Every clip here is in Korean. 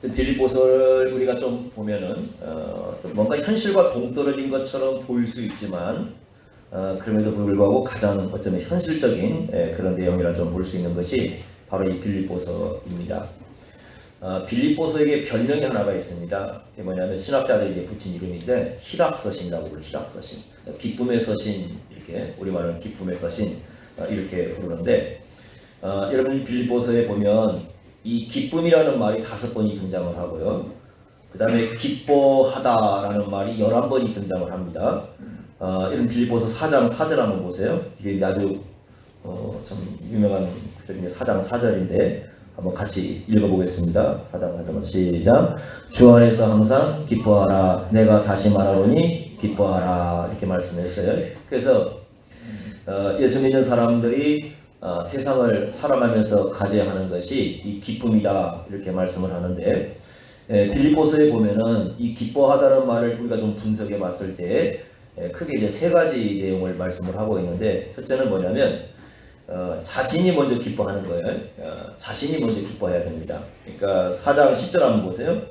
빌립보서를 우리가 좀 보면은 좀 뭔가 현실과 동떨어진 것처럼 보일 수 있지만 그럼에도 불구하고 가장 어쩌면 현실적인 그런 내용이라 좀 볼 수 있는 것이 바로 이 빌립보서입니다. 빌립보서에게 별명이 하나가 있습니다. 그게 뭐냐면 신학자들에게 붙인 이름인데 희락서신이라고 불러요. 희락서신, 기쁨의 서신, 이렇게 우리말은 기쁨의 서신 이렇게 부르는데 여러분 빌립보서에 보면 이 기쁨이라는 말이 5번이 등장을 하고요. 그 다음에 기뻐하다라는 말이 11번이 등장을 합니다. 이런 빌립보서 4장 4절 한번 보세요. 이게 아주 참 유명한 구절인데 4장 4절인데 한번 같이 읽어보겠습니다. 4장 4절 시작. 주 안에서 항상 기뻐하라. 내가 다시 말하노니 기뻐하라. 이렇게 말씀했어요. 그래서 예수 믿는 사람들이 세상을 살아가면서 가져야 하는 것이 이 기쁨이다 이렇게 말씀을 하는데 빌립보서에 보면은 이 기뻐하다는 말을 우리가 좀 분석해 봤을 때 크게 이제 3가지 내용을 말씀을 하고 있는데 첫째는 뭐냐면 자신이 먼저 기뻐하는 거예요. 자신이 먼저 기뻐해야 됩니다. 그러니까 4장 10절 한번 보세요.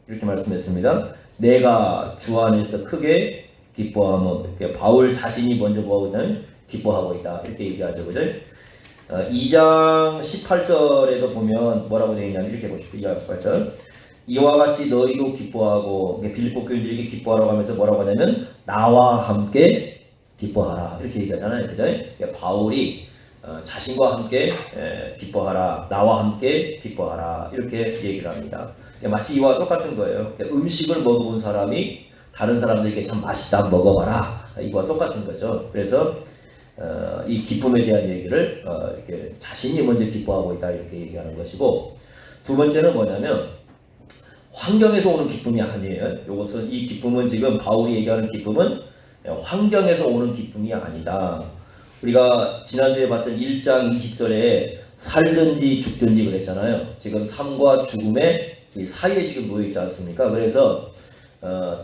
이렇게 말씀했습니다. 내가 주 안에서 크게 기뻐하면 이렇게 바울 자신이 먼저 뭐하고 있다면 기뻐하고 있다 이렇게 얘기하죠. 그죠? 2장 18절에도 보면 뭐라고 되어 있냐면 이렇게 보십시오. 2장 18절 이와 같이 너희도 기뻐하고 빌립보 교인들에게 기뻐하라고 하면서 뭐라고 하냐면 나와 함께 기뻐하라 이렇게 얘기하잖아요. 그죠? 그러니까 바울이 자신과 함께 기뻐하라 나와 함께 기뻐하라 이렇게 얘기를 합니다. 마치 이와 똑같은 거예요. 음식을 먹어본 사람이 다른 사람들에게 참 맛있다 먹어봐라 이와 똑같은 거죠. 그래서 이 기쁨에 대한 얘기를 이렇게 자신이 먼저 기뻐하고 있다 이렇게 얘기하는 것이고 두 번째는 뭐냐면 환경에서 오는 기쁨이 아니에요. 이것은 이 기쁨은 지금 바울이 얘기하는 기쁨은 환경에서 오는 기쁨이 아니다. 우리가 지난주에 봤던 1장 20절에 살든지 죽든지 그랬잖아요. 지금 삶과 죽음의 사이에 지금 놓여 있지 않습니까? 그래서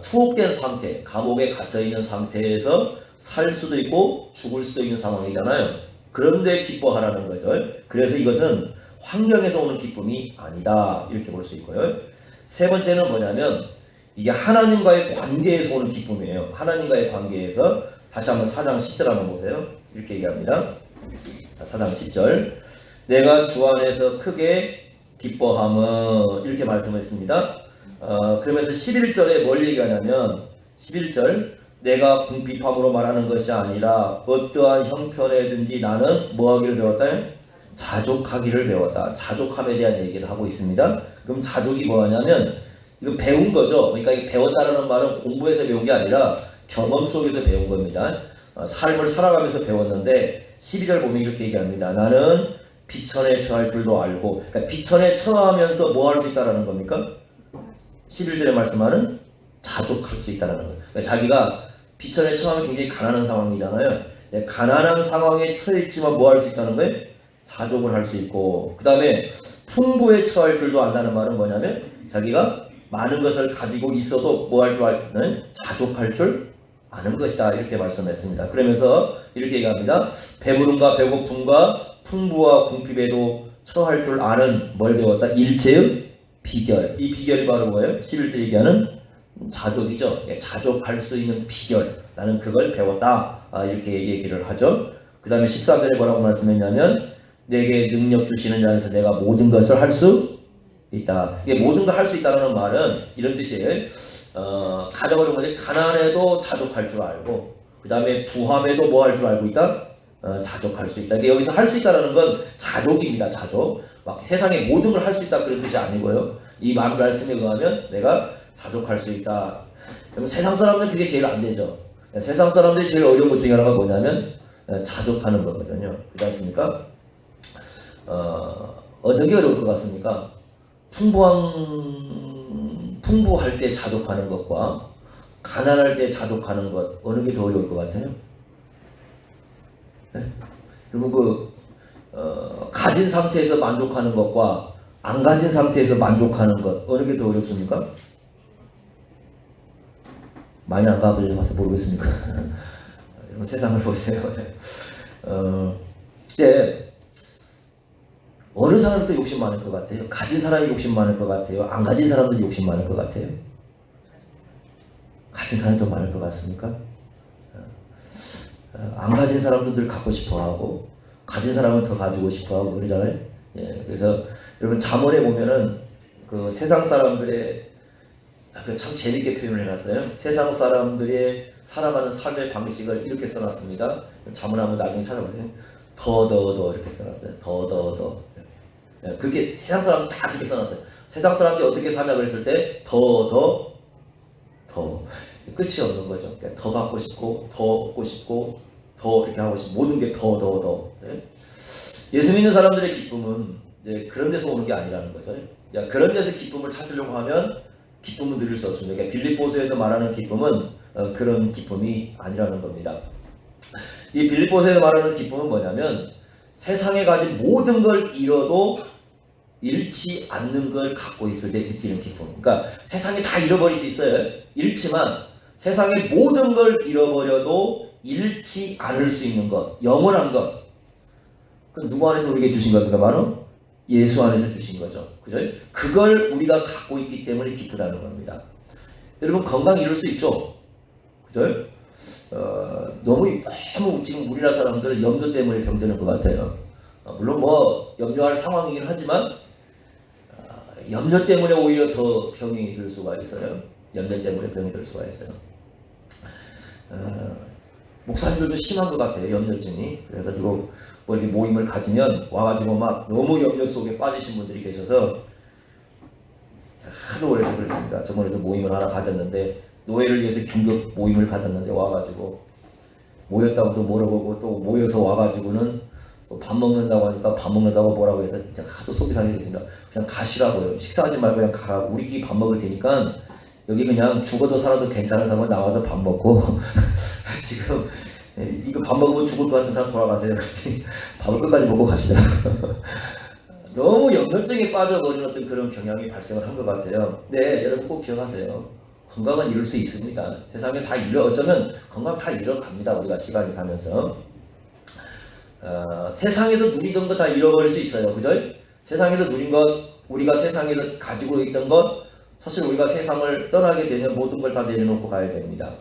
투옥된 상태, 감옥에 갇혀 있는 상태에서 살 수도 있고 죽을 수도 있는 상황이잖아요. 그런데 기뻐하라는 거죠. 그래서 이것은 환경에서 오는 기쁨이 아니다 이렇게 볼 수 있고요. 세 번째는 뭐냐면 이게 하나님과의 관계에서 오는 기쁨이에요. 하나님과의 관계에서 다시 한번 4장 10절 한번 보세요. 이렇게 얘기합니다. 4장 10절 내가 주 안에서 크게 기뻐함은 이렇게 말씀했습니다. 그러면서 11절에 뭘 얘기하냐면 11절 내가 궁핍함으로 말하는 것이 아니라 어떠한 형편에든지 나는 뭐하기를 배웠다? 자족하기를 배웠다. 자족함에 대한 얘기를 하고 있습니다. 그럼 자족이 뭐냐면 이거 배운 거죠. 그러니까 이 배웠다라는 말은 공부해서 배운 게 아니라 경험 속에서 배운 겁니다. 삶을 살아가면서 배웠는데 12절 보면 이렇게 얘기합니다. 나는 비천에 처할 줄도 알고 그러니까 비천에 처하면서 뭐 할 수 있다라는 겁니까? 11절에 말씀하는 자족할 수 있다는 거예요. 그러니까 자기가 비천에 처하면 굉장히 가난한 상황이잖아요. 가난한 상황에 처했지만 뭐 할 수 있다는 거예요? 자족을 할 수 있고 그 다음에 풍부에 처할 줄도 안다는 말은 뭐냐면 자기가 많은 것을 가지고 있어도 뭐 할 줄 아는 자족할 줄 아는 것이다 이렇게 말씀했습니다. 그러면서 이렇게 얘기합니다. 배부름과 배고픔과 풍부와 궁핍에도 처할 줄 아는 뭘 배웠다? 일체의 비결. 이 비결이 바로 뭐예요? 11절 얘기하는 자족이죠. 자족할 수 있는 비결. 나는 그걸 배웠다. 이렇게 얘기를 하죠. 그 다음에 13절에 뭐라고 말씀했냐면 내게 능력 주시는 자에서 내가 모든 것을 할 수 있다. 이게 모든 걸 할 수 있다는 말은 이런 뜻이에요. 가장 어려운 건데 가난해도 자족할 줄 알고 그 다음에 부함에도 뭐 할 줄 알고 있다? 자족할 수 있다. 그러니까 여기서 할 수 있다는 건 자족입니다. 자족. 막 세상에 모든 걸 할 수 있다 그런 뜻이 아니고요. 이 말씀에 의하면 내가 자족할 수 있다. 그럼 세상 사람들은 그게 제일 안 되죠. 세상 사람들이 제일 어려운 것 중에 하나가 뭐냐면 자족하는 거거든요. 그렇지 않습니까? 어떤 게 어려울 것 같습니까? 풍부할 때 자족하는 것과 가난할 때 자족하는 것 어느 게 더 어려울 것 같아요? 네? 그리고 가진 상태에서 만족하는 것과 안 가진 상태에서 만족하는 것 어느 게 더 어렵습니까? 많이 안 가보셔서 모르겠습니까? 세상을 보세요. 이제 어느 사람도 욕심 많을 것 같아요? 가진 사람이 욕심 많을 것 같아요? 안 가진 사람도 욕심 많을 것 같아요? 가진 사람이 더 많을 것 같습니까? 안 가진 사람도 늘 갖고 싶어하고 가진 사람은 더 가지고 싶어하고 그러잖아요. 예, 그래서 여러분 잠언에 보면은 그 세상 사람들의 참 재밌게 표현을 해놨어요. 세상 사람들의 살아가는 삶의 방식을 이렇게 써놨습니다. 잠언 한번 나중에 찾아보세요. 더 이렇게 써놨어요. 더. 그게 세상 사람 다 그렇게 써놨어요. 세상 사람들이 어떻게 사냐 그랬을 때 더 끝이 없는 거죠. 그러니까 더 갖고 싶고 더 얻고 싶고 더 이렇게 하고 싶고 모든 게 더. 네? 예수 믿는 사람들의 기쁨은 그런 데서 오는 게 아니라는 거죠. 그런 데서 기쁨을 찾으려고 하면 기쁨은 누릴 수 없습니다. 그러니까 빌립보서에서 말하는 기쁨은 그런 기쁨이 아니라는 겁니다. 이 빌립보서에서 말하는 기쁨은 뭐냐면 세상에 가진 모든 걸 잃어도 잃지 않는 걸 갖고 있을 때 느끼는 기쁨. 그러니까 세상에 다 잃어버릴 수 있어요. 잃지만 세상의 모든 걸 잃어버려도 잃지 않을 수 있는 것, 영원한 것. 그 누구 안에서 우리에게 주신 겁니까? 바로 예수 안에서 주신 거죠. 그죠? 그걸 우리가 갖고 있기 때문에 기쁘다는 겁니다. 여러분 건강 잃을 수 있죠? 그죠? 너무 지금 우리나라 사람들은 염려 때문에 병드는 것 같아요. 물론 뭐 염려할 상황이긴 하지만 염려 때문에 오히려 더 병이 들 수가 있어요. 염려 때문에 병이 들 수가 있어요. 목사님들도 심한 것 같아요. 염려증이. 그래가지고 뭐 이렇게 모임을 가지면 와가지고 막 너무 염려 속에 빠지신 분들이 계셔서 하도 오래 그랬습니다. 저번에도 모임을 하나 가졌는데 노예를 위해서 긴급 모임을 가졌는데 와가지고 모였다고 또 물어보고 또 모여서 와가지고는 또 밥 먹는다고 하니까 밥 먹는다고 뭐라고 해서 진짜 하도 속이 상해졌습니다. 그냥 가시라고요. 식사하지 말고 그냥 가라고. 우리끼리 밥 먹을 테니까 여기 그냥 죽어도 살아도 괜찮은 사람은 나와서 밥 먹고 지금 이거 밥 먹으면 죽을 것 같은 사람 돌아가세요. 밥을 끝까지 먹고 가시더라고요. 너무 염려증에 빠져버린 어떤 그런 경향이 발생을 한 것 같아요. 네, 여러분 꼭 기억하세요. 건강은 잃을 수 있습니다. 세상에 다 어쩌면 건강 다 잃어갑니다. 우리가 시간이 가면서. 세상에서 누리던 거 다 잃어버릴 수 있어요. 그죠? 세상에서 누린 것, 우리가 세상에서 가지고 있던 것, 사실 우리가 세상을 떠나게 되면 모든 걸 다 내려놓고 가야 됩니다.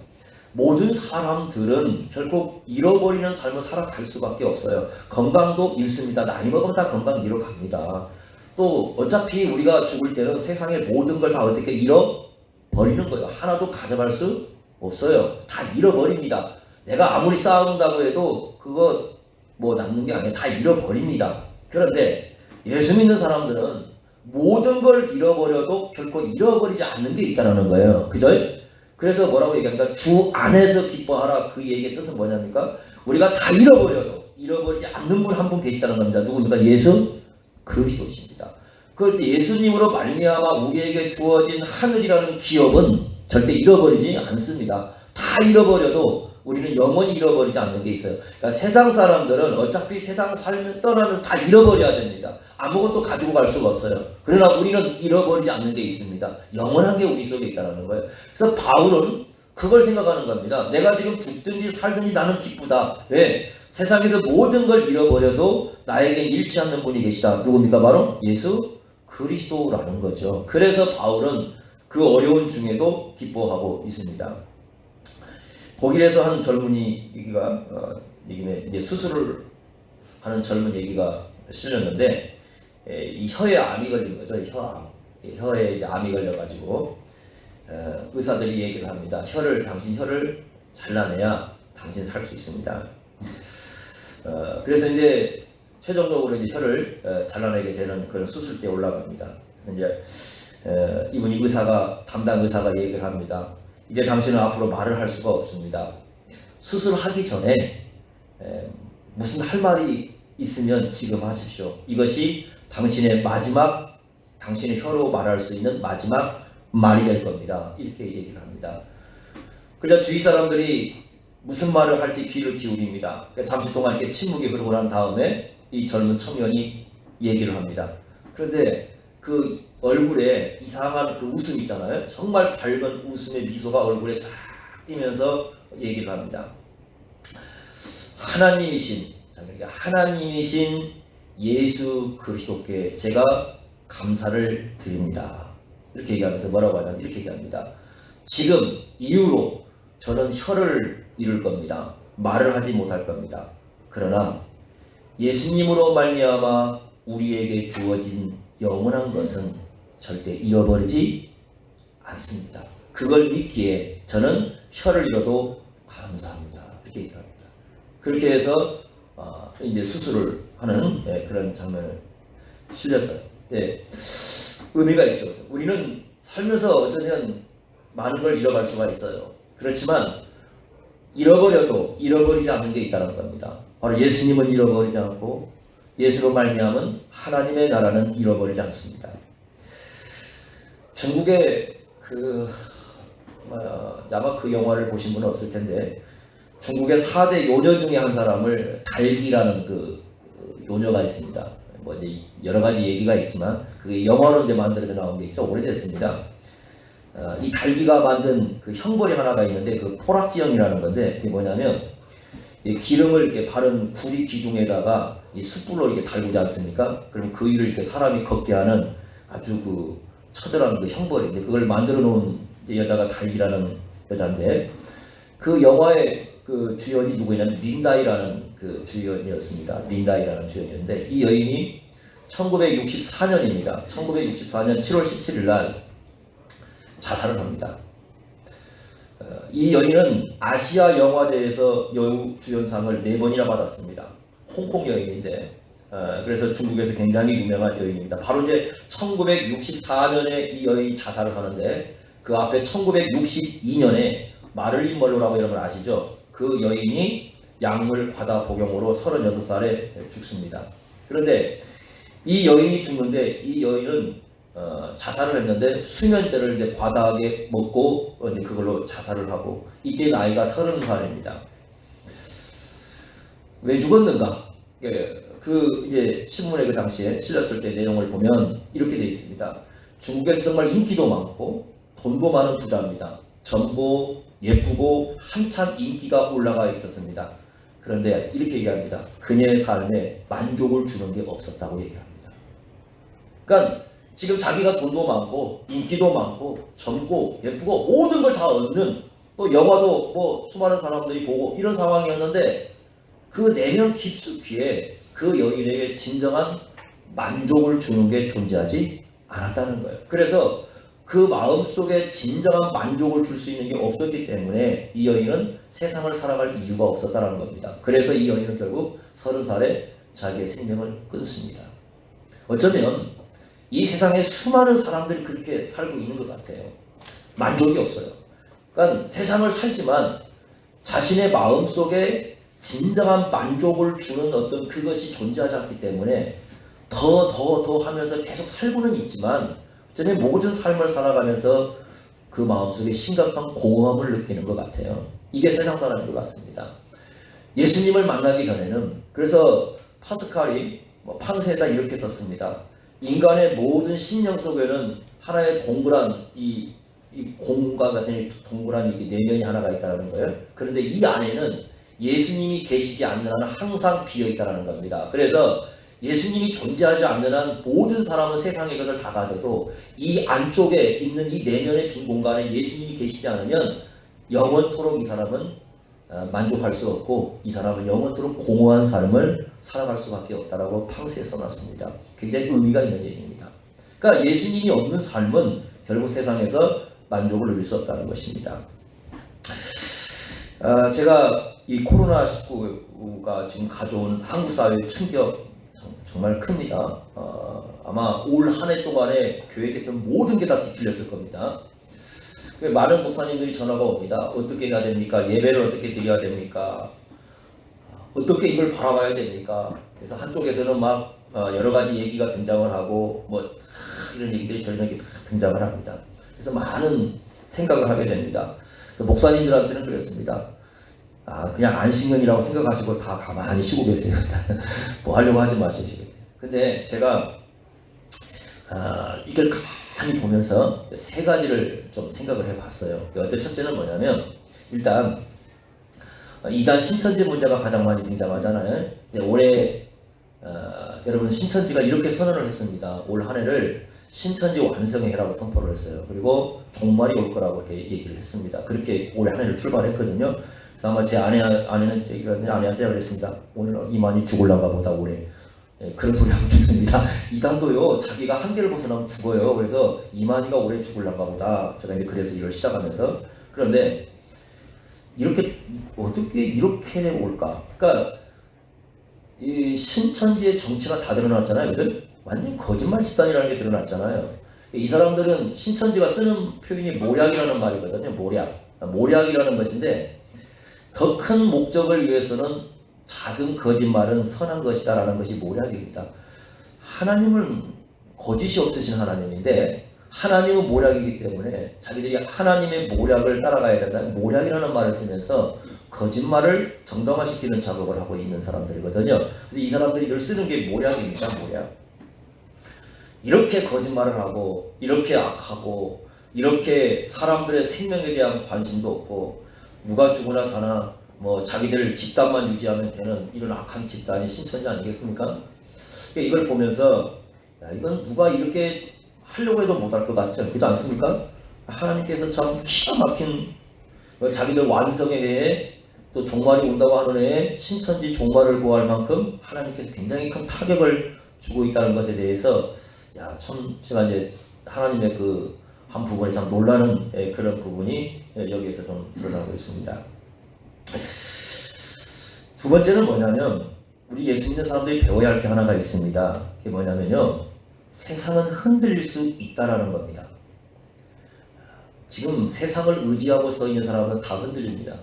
모든 사람들은 결국 잃어버리는 삶을 살아갈 수밖에 없어요. 건강도 잃습니다. 나이 먹으면 다 건강 잃어갑니다. 또 어차피 우리가 죽을 때는 세상의 모든 걸 다 어떻게 잃어버리는 거예요. 하나도 가져갈 수 없어요. 다 잃어버립니다. 내가 아무리 쌓아온다고 해도 그거 뭐 남는 게 아니라 다 잃어버립니다. 그런데 예수 믿는 사람들은 모든 걸 잃어버려도 결코 잃어버리지 않는 게 있다는 거예요. 그죠? 그래서 뭐라고 얘기합니까? 주 안에서 기뻐하라. 그 얘기의 뜻은 뭐냐니까? 우리가 다 잃어버려도 잃어버리지 않는 분 한 분 계시다는 겁니다. 누굽니까? 예수 그리스도십니다. 그런데 예수님으로 말미암아 우리에게 주어진 하늘이라는 기업은 절대 잃어버리지 않습니다. 다 잃어버려도 우리는 영원히 잃어버리지 않는 게 있어요. 그러니까 세상 사람들은 어차피 세상 삶을 떠나면서 다 잃어버려야 됩니다. 아무것도 가지고 갈 수가 없어요. 그러나 우리는 잃어버리지 않는 게 있습니다. 영원한 게 우리 속에 있다는 거예요. 그래서 바울은 그걸 생각하는 겁니다. 내가 지금 죽든지 살든지 나는 기쁘다. 왜? 세상에서 모든 걸 잃어버려도 나에게 잃지 않는 분이 계시다. 누굽니까? 바로 예수 그리스도라는 거죠. 그래서 바울은 그 어려운 중에도 기뻐하고 있습니다. 독일에서 한 젊은이 얘기가 이제 수술을 하는 젊은 얘기가 실렸는데 이 혀에 암이 걸린 거죠. 혀에 이제 암이 걸려가지고 의사들이 얘기를 합니다. 당신 혀를 잘라내야 당신 살 수 있습니다. 그래서 이제 최종적으로 이제 혀를 잘라내게 되는 그런 수술대에 올라갑니다. 그래서 이제 이분이 담당 의사가 얘기를 합니다. 이제 당신은 앞으로 말을 할 수가 없습니다. 수술하기 전에 무슨 할 말이 있으면 지금 하십시오. 이것이 당신의 혀로 말할 수 있는 마지막 말이 될 겁니다. 이렇게 얘기를 합니다. 그러자 주위 사람들이 무슨 말을 할지 귀를 기울입니다. 잠시 동안 이렇게 침묵이 흐르고 난 다음에 이 젊은 청년이 얘기를 합니다. 그런데 그 얼굴에 이상한 그 웃음 있잖아요. 정말 밝은 웃음의 미소가 얼굴에 쫙 띄면서 얘기를 합니다. 하나님이신 예수 그리스도께 제가 감사를 드립니다. 이렇게 얘기하면서 뭐라고 하냐면 이렇게 얘기합니다. 지금 이후로 저는 혀를 잃을 겁니다. 말을 하지 못할 겁니다. 그러나 예수님으로 말미암아 우리에게 주어진 영원한 것은 절대 잃어버리지 않습니다. 그걸 믿기에 저는 혀를 잃어도 감사합니다. 이렇게 얘기합니다. 그렇게 해서 이제 수술을 하는 그런 장면을 실렸어요. 네, 의미가 있죠. 우리는 살면서 어쩌면 많은 걸 잃어갈 수가 있어요. 그렇지만 잃어버려도 잃어버리지 않는 게 있다는 겁니다. 바로 예수님은 잃어버리지 않고 예수로 말미암은 하나님의 나라는 잃어버리지 않습니다. 중국의 아마 그 영화를 보신 분은 없을 텐데 중국의 4대 요녀 중에 한 사람을 달기라는 그 요녀가 있습니다. 뭐 이제 여러 가지 얘기가 있지만 그게 영화로 이제 만들어져 나온 게 있죠. 오래됐습니다. 이 달기가 만든 그 형벌이 하나가 있는데 그 포락지형이라는 건데 그게 뭐냐면 이 기름을 이렇게 바른 구리 기둥에다가 이 숯불로 이렇게 달구지 않습니까? 그럼 그 위를 이렇게 사람이 걷게 하는 아주 그 처절한 그 형벌인데 그걸 만들어 놓은 여자가 달기라는 여자인데 그 영화의 그 주연이 누구냐면 린다이라는 그 주연이었습니다. 린다이라는 주연이었는데 이 여인이 1964년입니다. 1964년 7월 17일 날 자살을 합니다. 이 여인은 아시아 영화제에서 여우 주연상을 4번이나 받았습니다. 홍콩 여인인데 그래서 중국에서 굉장히 유명한 여인입니다. 바로 이제 1964년에 이 여인이 자살을 하는데 그 앞에 1962년에 마를린 먼로라고 여러분 아시죠? 그 여인이 약물 과다 복용으로 36살에 죽습니다. 그런데 이 여인이 죽는데 이 여인은 자살을 했는데 수면제를 이제 과다하게 먹고 이제 그걸로 자살을 하고 이때 나이가 30살입니다. 왜 죽었는가? 그 이제 신문에 그 당시에 실렸을 때 내용을 보면 이렇게 되어 있습니다. 중국에서 정말 인기도 많고 돈도 많은 부자입니다. 젊고 예쁘고 한참 인기가 올라가 있었습니다. 그런데 이렇게 얘기합니다. 그녀의 삶에 만족을 주는 게 없었다고 얘기합니다. 그러니까 지금 자기가 돈도 많고 인기도 많고 젊고 예쁘고 모든 걸 다 얻는 또 영화도 뭐 수많은 사람들이 보고 이런 상황이었는데 그 내면 깊숙이에 그 여인에게 진정한 만족을 주는 게 존재하지 않았다는 거예요. 그래서 그 마음속에 진정한 만족을 줄 수 있는 게 없었기 때문에 이 여인은 세상을 살아갈 이유가 없었다는 겁니다. 그래서 이 여인은 결국 30살에 자기의 생명을 끊습니다. 어쩌면 이 세상에 수많은 사람들이 그렇게 살고 있는 것 같아요. 만족이 없어요. 그러니까 세상을 살지만 자신의 마음속에 진정한 만족을 주는 어떤 그것이 존재하지 않기 때문에 더 하면서 계속 살고는 있지만 어쩌면 모든 삶을 살아가면서 그 마음속에 심각한 공허함을 느끼는 것 같아요. 이게 세상 사람인 것 같습니다. 예수님을 만나기 전에는 그래서 파스칼이 팡세다 이렇게 썼습니다. 인간의 모든 심령 속에는 하나의 동그란 이 공과 같은 동그란 이게 내면이 하나가 있다는 거예요. 그런데 이 안에는 예수님이 계시지 않는 한은 항상 비어 있다는 겁니다. 그래서 예수님이 존재하지 않는 한 모든 사람은 세상의 것을 다 가져도 이 안쪽에 있는 이 내면의 빈 공간에 예수님이 계시지 않으면 영원토록 이 사람은 만족할 수 없고 이 사람은 영원토록 공허한 삶을 살아갈 수밖에 없다라고 팡세에 써놨습니다. 굉장히 의미가 있는 얘기입니다. 그러니까 예수님이 없는 삶은 결국 세상에서 만족을 누릴 수 없다는 것입니다. 제가 이 코로나19가 지금 가져온 한국 사회의 충격 정말 큽니다. 아마 올 한 해 동안에 계획했던 모든 게 다 뒤틀렸을 겁니다. 많은 목사님들이 전화가 옵니다. 어떻게 해야 됩니까? 예배를 어떻게 드려야 됩니까? 어떻게 이걸 바라봐야 됩니까? 그래서 한쪽에서는 막 여러 가지 얘기가 등장을 하고 뭐 이런 얘기들이 저희에게 등장을 합니다. 그래서 많은 생각을 하게 됩니다. 그래서 목사님들한테는 그랬습니다. 그냥 안식년이라고 생각하시고 다 가만히 쉬고 계세요. 뭐 하려고 하지 마시겠어요. 근데 제가 이걸 가만히 보면서 세 가지를 좀 생각을 해봤어요. 어떤 첫째는 뭐냐면 일단 이단 신천지 문제가 가장 많이 등장하잖아요. 올해 여러분 신천지가 이렇게 선언을 했습니다. 올 한 해를 신천지 완성의 해라고 선포를 했어요. 그리고 종말이 올 거라고 이렇게 얘기를 했습니다. 그렇게 올 한 해를 출발했거든요. 그래서 아마 제 아내는 아내한테 그랬습니다. 오늘 이만희 죽을란가 보다 올해. 예, 그런 소리 하고 죽습니다. 이단도요, 자기가 한계를 벗어나면 죽어요. 그래서 이만희가 올해 죽을란가 보다. 제가 이제 그래서 이걸 시작하면서. 그런데 이렇게 어떻게 이렇게 올까? 그러니까 이 신천지의 정체가 다 드러났잖아요. 요즘 완전 거짓말 집단이라는 게 드러났잖아요. 이 사람들은 신천지가 쓰는 표현이 모략이라는 말이거든요. 모략이라는 것인데 더 큰 목적을 위해서는 작은 거짓말은 선한 것이다 라는 것이 모략입니다. 하나님은 거짓이 없으신 하나님인데 하나님은 모략이기 때문에 자기들이 하나님의 모략을 따라가야 된다는 모략이라는 말을 쓰면서 거짓말을 정당화시키는 작업을 하고 있는 사람들이거든요. 그래서 이 사람들이 이걸 쓰는 게 모략입니다. 모략. 이렇게 거짓말을 하고 이렇게 악하고 이렇게 사람들의 생명에 대한 관심도 없고 누가 죽으나 사나 뭐 자기들 집단만 유지하면 되는 이런 악한 집단이 신천지 아니겠습니까? 이걸 보면서 야, 이건 누가 이렇게 하려고 해도 못할 것 같죠? 그렇지 않습니까? 하나님께서 참 기가 막힌 자기들 완성의 해에 또 종말이 온다고 하는 해에 신천지 종말을 구할 만큼 하나님께서 굉장히 큰 타격을 주고 있다는 것에 대해서 야, 참 제가 이제 하나님의 그 한 부분에 참 놀라는 그런 부분이 여기에서 좀 드러나고 있습니다. 두 번째는 뭐냐면 우리 예수 믿는 사람들이 배워야 할 게 하나가 있습니다. 그게 뭐냐면요, 세상은 흔들릴 수 있다라는 겁니다. 지금 세상을 의지하고 서 있는 사람은 다 흔들립니다.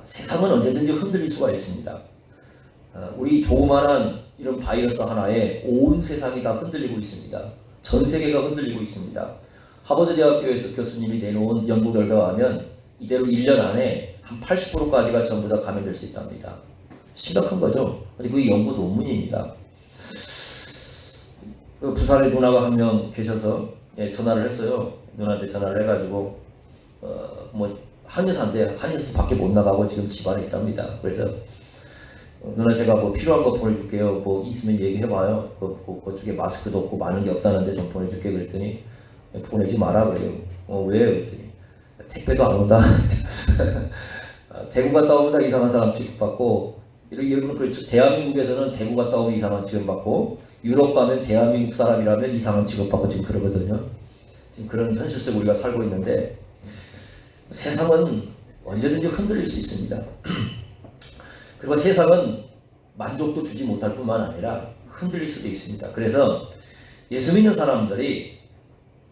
세상은 언제든지 흔들릴 수가 있습니다. 우리 조그만한 이런 바이러스 하나에 온 세상이 다 흔들리고 있습니다. 전 세계가 흔들리고 있습니다. 하버드 대학교에서 교수님이 내놓은 연구 결과에 하면 이대로 1년 안에 한 80%까지가 전부 다 감염될 수 있답니다. 심각한 거죠. 그리고 이 연구 논문입니다. 그 부산에 누나가 한 명 계셔서 전화를 했어요. 누나한테 전화를 해가지고 뭐 한의사인데 한의사 밖에 못 나가고 지금 집안에 있답니다. 그래서 누나 제가 뭐 필요한 거 보내줄게요. 뭐 있으면 얘기해봐요. 그쪽에 마스크도 없고 많은 게 없다는데 좀 보내줄게 그랬더니 보내지 마라 그래요. 왜? 그랬더니 택배도 안 온다. 대구 갔다 오면 다 이상한 사람 취급받고 이러면 그렇죠. 대한민국에서는 대구 갔다 오면 이상한 취급받고 유럽 가면 대한민국 사람이라면 이상한 취급받고 지금 그러거든요. 지금 그런 현실 속에 우리가 살고 있는데 세상은 언제든지 흔들릴 수 있습니다. 그리고 세상은 만족도 주지 못할 뿐만 아니라 흔들릴 수도 있습니다. 그래서 예수 믿는 사람들이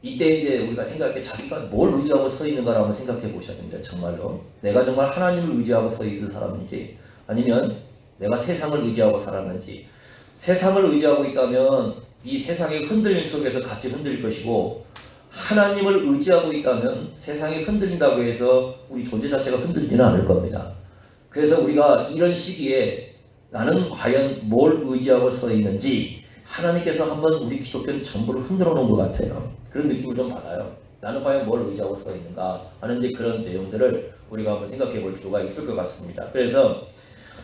이때 이제 우리가 생각할 때 자기가 뭘 의지하고 서 있는가를 한번 생각해 보셔야 됩니다. 정말로 내가 정말 하나님을 의지하고 서 있는 사람인지 아니면 내가 세상을 의지하고 살았는지. 세상을 의지하고 있다면 이 세상의 흔들림 속에서 같이 흔들릴 것이고 하나님을 의지하고 있다면 세상이 흔들린다고 해서 우리 존재 자체가 흔들리지는 않을 겁니다. 그래서 우리가 이런 시기에 나는 과연 뭘 의지하고 서 있는지 하나님께서 한번 우리 기독교는 전부를 흔들어 놓은 것 같아요. 그런 느낌을 좀 받아요. 나는 과연 뭘 의지하고 서 있는가 하는 이제 그런 내용들을 우리가 한번 생각해 볼 필요가 있을 것 같습니다. 그래서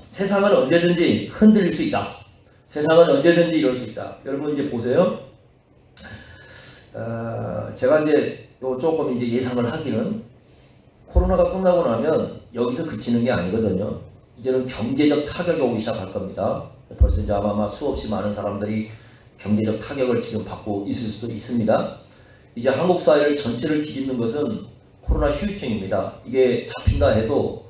세상은 언제든지 흔들릴 수 있다. 세상은 언제든지 이럴 수 있다. 여러분 이제 보세요. 제가 이제 또 조금 이제 예상을 하기는 코로나가 끝나고 나면 여기서 그치는 게 아니거든요. 이제는 경제적 타격이 오기 시작할 겁니다. 벌써 이제 아마 수없이 많은 사람들이 경제적 타격을 지금 받고 있을 수도 있습니다. 이제 한국 사회를 전체를 뒤집는 것은 코로나 후유증입니다. 이게 잡힌다 해도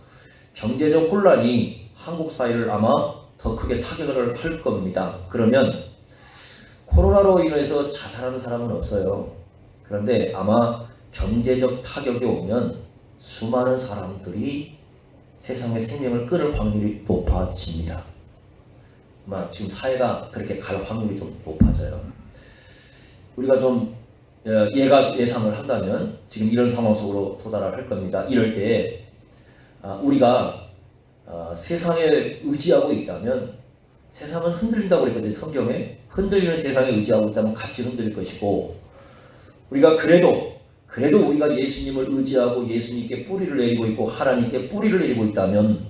경제적 혼란이 한국 사회를 아마 더 크게 타격을 할 겁니다. 그러면 코로나로 인해서 자살하는 사람은 없어요. 그런데 아마 경제적 타격이 오면 수많은 사람들이 세상의 생명을 끊을 확률이 높아집니다. 아마 지금 사회가 그렇게 갈 확률이 좀 높아져요. 우리가 좀 예상을 한다면 지금 이런 상황 속으로 도달할 겁니다. 이럴 때 우리가 세상에 의지하고 있다면 세상은 흔들린다고 그랬거든요. 성경에 흔들리는 세상에 의지하고 있다면 같이 흔들릴 것이고 우리가 그래도 우리가 예수님을 의지하고 예수님께 뿌리를 내리고 있고 하나님께 뿌리를 내리고 있다면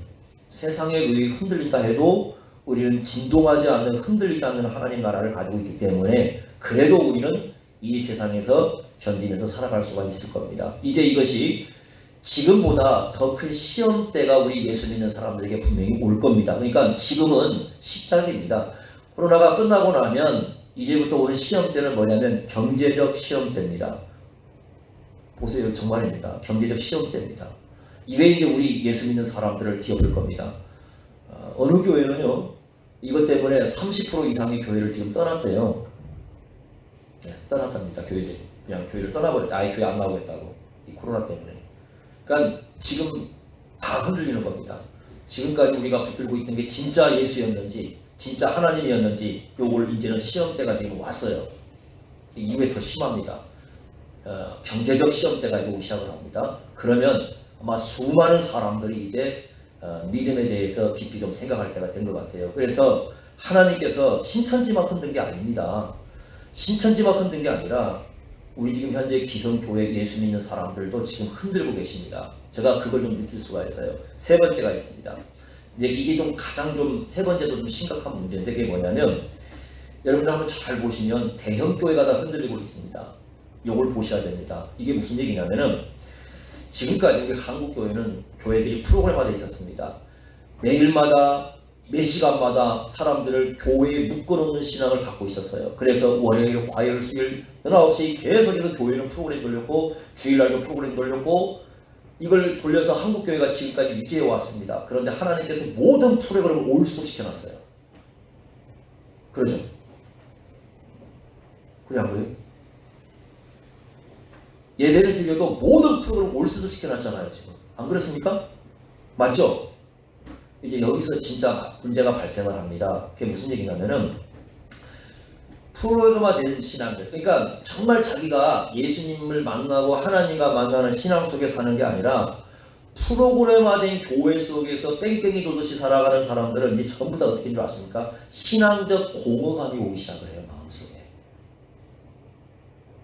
세상에 흔들린다 해도 우리는 진동하지 않는 흔들리지 않는 하나님 나라를 가지고 있기 때문에 그래도 우리는 이 세상에서 견디면서 살아갈 수가 있을 겁니다. 이제 이것이 지금보다 더 큰 시험대가 우리 예수 믿는 사람들에게 분명히 올 겁니다. 그러니까 지금은 시작입니다. 코로나가 끝나고 나면 이제부터 오는 시험대는 뭐냐면 경제적 시험대입니다. 보세요. 정말입니다. 경제적 시험대입니다. 이게 이제 우리 예수 믿는 사람들을 뒤엎을 겁니다. 어느 교회는요, 이것 때문에 30% 이상의 교회를 지금 떠났대요. 네, 떠났답니다. 교회들. 그냥 교회를 떠나버렸다. 아예 교회 안 나오겠다고. 이 코로나 때문에. 그러니까 지금 다 흔들리는 겁니다. 지금까지 우리가 붙들고 있던 게 진짜 예수였는지, 진짜 하나님이었는지, 요걸 이제는 시험대가 지금 왔어요. 이후에 더 심합니다. 경제적 시험대가 이제 오기 시작을 합니다. 그러면 아마 수많은 사람들이 이제 믿음에 대해서 깊이 좀 생각할 때가 된 것 같아요. 그래서 하나님께서 신천지만 흔든 게 아닙니다. 신천지만 흔든 게 아니라 우리 지금 현재 기성교회 예수 믿는 사람들도 지금 흔들고 계십니다. 제가 그걸 좀 느낄 수가 있어요. 세 번째가 있습니다. 이제 이게 좀 가장 좀 세 번째도 좀 심각한 문제인데 그게 뭐냐면 여러분들 한번 잘 보시면 대형 교회가 다 흔들리고 있습니다. 이걸 보셔야 됩니다. 이게 무슨 얘기냐면은 지금까지 우리 한국 교회는 교회들이 프로그램화되어 있었습니다. 매일마다 매 시간마다 사람들을 교회에 묶어놓는 신앙을 갖고 있었어요. 그래서 월요일, 화요일, 수요일 19시 계속해서 교회는 프로그램 돌렸고 주일날도 프로그램 돌렸고 이걸 돌려서 한국교회가 지금까지 유지해 왔습니다. 그런데 하나님께서 모든 프로그램을 올스톱 시켜놨어요. 그러죠? 그래 안 그래요? 예배를 드려도 모든 프로그램을 올스톱 시켜놨잖아요. 지금 안 그렇습니까? 맞죠? 이제 여기서 진짜 문제가 발생을 합니다. 그게 무슨 얘기냐면은 프로그램화된 신앙들, 그러니까 정말 자기가 예수님을 만나고 하나님과 만나는 신앙 속에 사는 게 아니라 프로그램화된 교회 속에서 뺑뺑이 돌듯이 살아가는 사람들은 이제 전부 다 어떻게 줄 아십니까? 신앙적 공허감이 오기 시작을 해요. 마음속에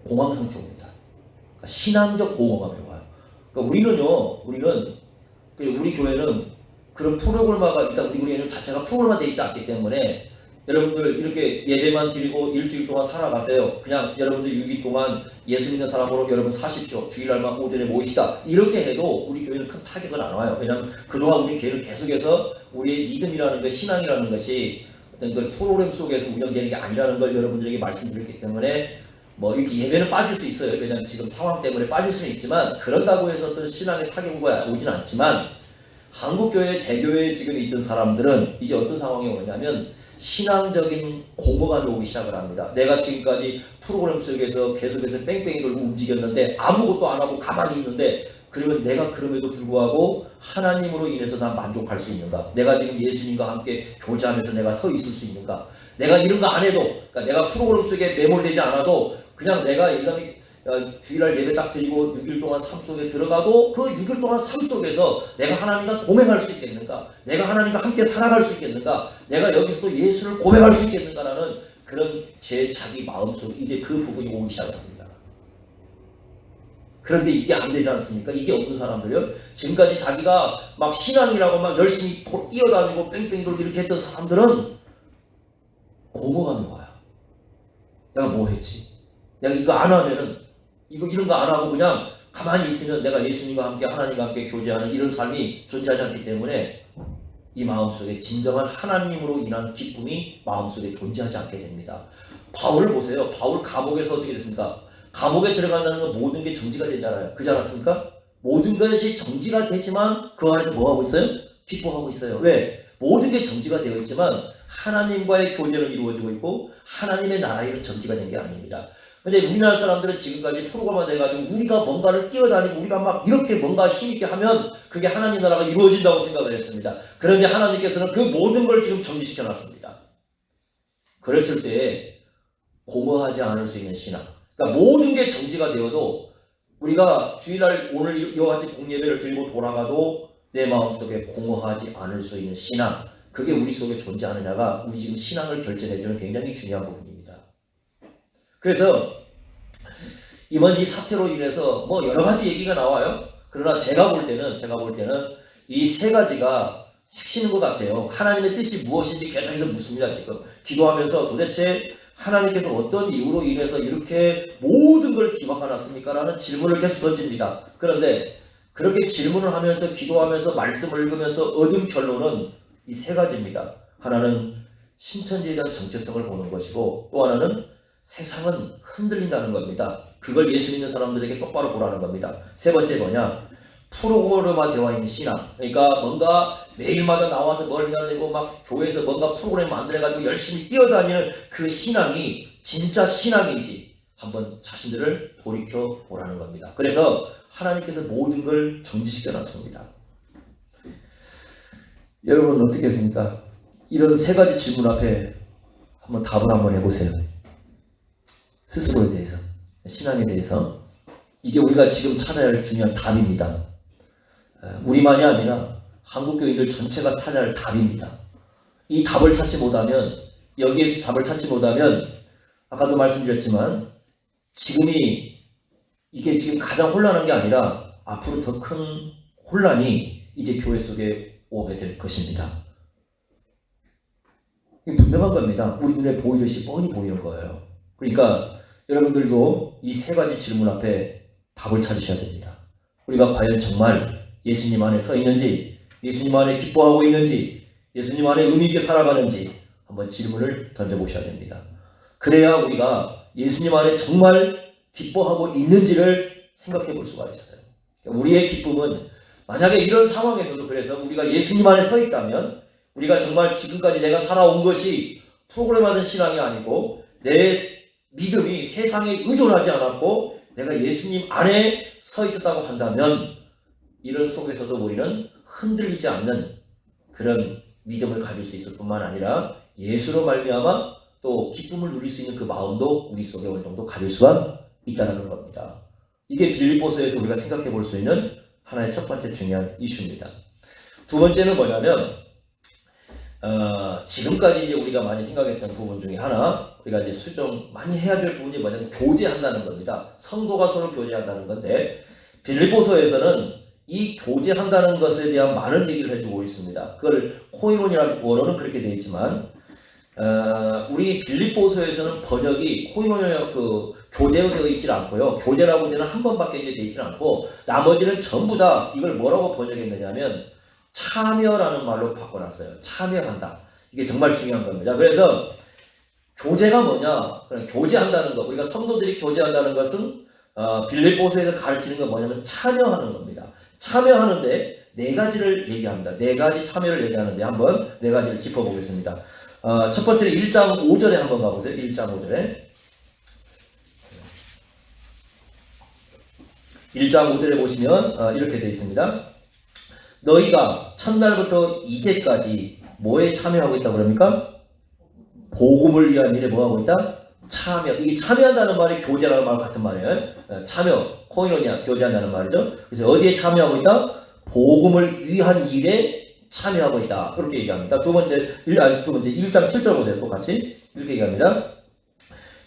공황 상태입니다. 그러니까 신앙적 공허감이 와요. 그러니까 우리 교회는 그런 프로그램화가 일단 우리 교회는 자체가 프로그램화되어 있지 않기 때문에 여러분들 이렇게 예배만 드리고 일주일 동안 살아가세요. 그냥 여러분들 6일 동안 예수 믿는 사람으로 여러분 사십시오. 주일날만 오전에 모이시다. 이렇게 해도 우리 교회는 큰 타격은 안 와요. 왜냐하면 그동안 우리 교회는 계속해서 우리의 믿음이라는 것, 신앙이라는 것이 어떤 그 프로그램 속에서 운영되는 게 아니라는 걸 여러분들에게 말씀드렸기 때문에 뭐 이렇게 예배는 빠질 수 있어요. 왜냐하면 지금 상황 때문에 빠질 수는 있지만 그런다고 해서 어떤 신앙의 타격이 오진 않지만 한국교회 대교회에 지금 있던 사람들은 이제 어떤 상황이 오냐면 신앙적인 공허감이 오기 시작을 합니다. 내가 지금까지 프로그램 속에서 계속해서 뺑뺑이 돌고 움직였는데 아무것도 안 하고 가만히 있는데 그러면 내가 그럼에도 불구하고 하나님으로 인해서 난 만족할 수 있는가? 내가 지금 예수님과 함께 교제하면서 내가 서 있을 수 있는가? 내가 이런 거 안 해도, 그러니까 내가 프로그램 속에 매몰되지 않아도 그냥 내가 일감이 주일날 예배 딱 드리고 6일 동안 삶 속에 들어가도 그 6일 동안 삶 속에서 내가 하나님과 고백할 수 있겠는가? 내가 하나님과 함께 살아갈 수 있겠는가? 내가 여기서도 예수를 고백할 수 있겠는가라는 그런 자기 마음속에 이제 그 부분이 오기 시작합니다. 그런데 이게 안 되지 않습니까? 이게 없는 사람들은 지금까지 자기가 막 신앙이라고 막 열심히 뛰어다니고 뺑뺑이 돌고 이렇게 했던 사람들은 공허감이 와요. 내가 뭐 했지? 내가 이거 안 하면은 이런 거 안 하고 그냥 가만히 있으면 내가 예수님과 함께 하나님과 함께 교제하는 이런 삶이 존재하지 않기 때문에 이 마음속에 진정한 하나님으로 인한 기쁨이 마음속에 존재하지 않게 됩니다. 바울을 보세요. 바울 감옥에서 어떻게 됐습니까? 감옥에 들어간다는 건 모든 게 정지가 되잖아요. 그렇지 않았습니까? 모든 것이 정지가 되지만 그 안에서 뭐 하고 있어요? 기뻐하고 있어요. 왜? 모든 게 정지가 되어 있지만 하나님과의 교제는 이루어지고 있고 하나님의 나라에는 정지가 된 게 아닙니다. 근데 우리나라 사람들은 지금까지 프로그램화 돼가지고 우리가 뭔가를 뛰어다니고 우리가 막 이렇게 뭔가 힘있게 하면 그게 하나님 나라가 이루어진다고 생각을 했습니다. 그런데 하나님께서는 그 모든 걸 지금 정지시켜 놨습니다. 그랬을 때 공허하지 않을 수 있는 신앙. 그러니까 모든 게 정지가 되어도 우리가 주일날 오늘 이와 같이 공예배를 드리고 돌아가도 내 마음속에 공허하지 않을 수 있는 신앙. 그게 우리 속에 존재하느냐가 우리 지금 신앙을 결정해주는 굉장히 중요한 부분입니다. 그래서 이번 이 사태로 인해서 뭐 여러 가지 얘기가 나와요. 그러나 제가 볼 때는 이 세 가지가 핵심인 것 같아요. 하나님의 뜻이 무엇인지 계속해서 묻습니다. 지금 기도하면서 도대체 하나님께서 어떤 이유로 인해서 이렇게 모든 걸 기막아놨습니까? 라는 질문을 계속 던집니다. 그런데 그렇게 질문을 하면서 기도하면서 말씀을 읽으면서 얻은 결론은 이 세 가지입니다. 하나는 신천지에 대한 정체성을 보는 것이고, 또 하나는 세상은 흔들린다는 겁니다. 그걸 예수 믿는 사람들에게 똑바로 보라는 겁니다. 세 번째 뭐냐? 프로그램화되어 있는 신앙. 그러니까 뭔가 매일마다 나와서 뭘 해야 되고 막 교회에서 뭔가 프로그램 만들어가지고 열심히 뛰어다니는 그 신앙이 진짜 신앙인지 한번 자신들을 돌이켜 보라는 겁니다. 그래서 하나님께서 모든 걸 정지시켜 놨습니다. 여러분 어떻겠습니까? 이런 세 가지 질문 앞에 한번 답을 한번 해보세요. 스스로에 대해서, 신앙에 대해서. 이게 우리가 지금 찾아야 할 중요한 답입니다. 우리만이 아니라 한국교인들 전체가 찾아야 할 답입니다. 이 답을 찾지 못하면, 여기에 답을 찾지 못하면 아까도 말씀드렸지만 이게 지금 가장 혼란한 게 아니라 앞으로 더 큰 혼란이 이제 교회 속에 오게 될 것입니다. 이게 분명한 겁니다. 우리 눈에 보이듯이 뻔히 보이는 거예요. 그러니까 여러분들도 이 세 가지 질문 앞에 답을 찾으셔야 됩니다. 우리가 과연 정말 예수님 안에 서 있는지, 예수님 안에 기뻐하고 있는지, 예수님 안에 의미 있게 살아가는지 한번 질문을 던져보셔야 됩니다. 그래야 우리가 예수님 안에 정말 기뻐하고 있는지를 생각해 볼 수가 있어요. 우리의 기쁨은 만약에 이런 상황에서도 그래서 우리가 예수님 안에 서 있다면 우리가 정말 지금까지 내가 살아온 것이 프로그램화된 신앙이 아니고 내 믿음이 세상에 의존하지 않았고 내가 예수님 안에 서 있었다고 한다면 이런 속에서도 우리는 흔들리지 않는 그런 믿음을 가질 수 있을 뿐만 아니라 예수로 말미암아 또 기쁨을 누릴 수 있는 그 마음도 우리 속에 어느 정도 가질 수가 있다는 겁니다. 이게 빌립보서에서 우리가 생각해 볼 수 있는 하나의 첫 번째 중요한 이슈입니다. 두 번째는 뭐냐면 지금까지 이제 우리가 많이 생각했던 부분 중에 하나, 우리가 이제 수정 많이 해야 될 부분이 뭐냐면 교제한다는 겁니다. 성도가 서로 교제한다는 건데 빌립보서에서는 이 교제한다는 것에 대한 많은 얘기를 해주고 있습니다. 그걸 코이노니라는 원어는 그렇게 되어 있지만 우리 빌립보서에서는 번역이 코이노니아 교제로 되어 있지 않고요. 교제라고 되는 한 번밖에 되어 있지 않고 나머지는 전부 다 이걸 뭐라고 번역했느냐면 참여라는 말로 바꿔놨어요. 참여한다. 이게 정말 중요한 겁니다. 그래서 교제가 뭐냐? 그냥 교제한다는 거. 우리가 성도들이 교제한다는 것은 빌립보서에서 가르치는 건 뭐냐면 참여하는 겁니다. 참여하는데 네 가지를 얘기합니다. 네 가지 참여를 얘기하는데 한번 네 가지를 짚어보겠습니다. 첫 번째는 1장 5절에 한번 가보세요. 1장 5절에 1장 5절에 보시면 이렇게 되어 있습니다. 너희가 첫날부터 이제까지 뭐에 참여하고 있다 그럽니까? 복음을 위한 일에 뭐하고 있다? 참여. 이게 참여한다는 말이 교제라는 말 같은 말이에요. 참여, 코이노니아, 교제한다는 말이죠. 그래서 어디에 참여하고 있다? 복음을 위한 일에 참여하고 있다. 그렇게 얘기합니다. 두 번째 1장 7절 보세요. 또 같이 이렇게 얘기합니다.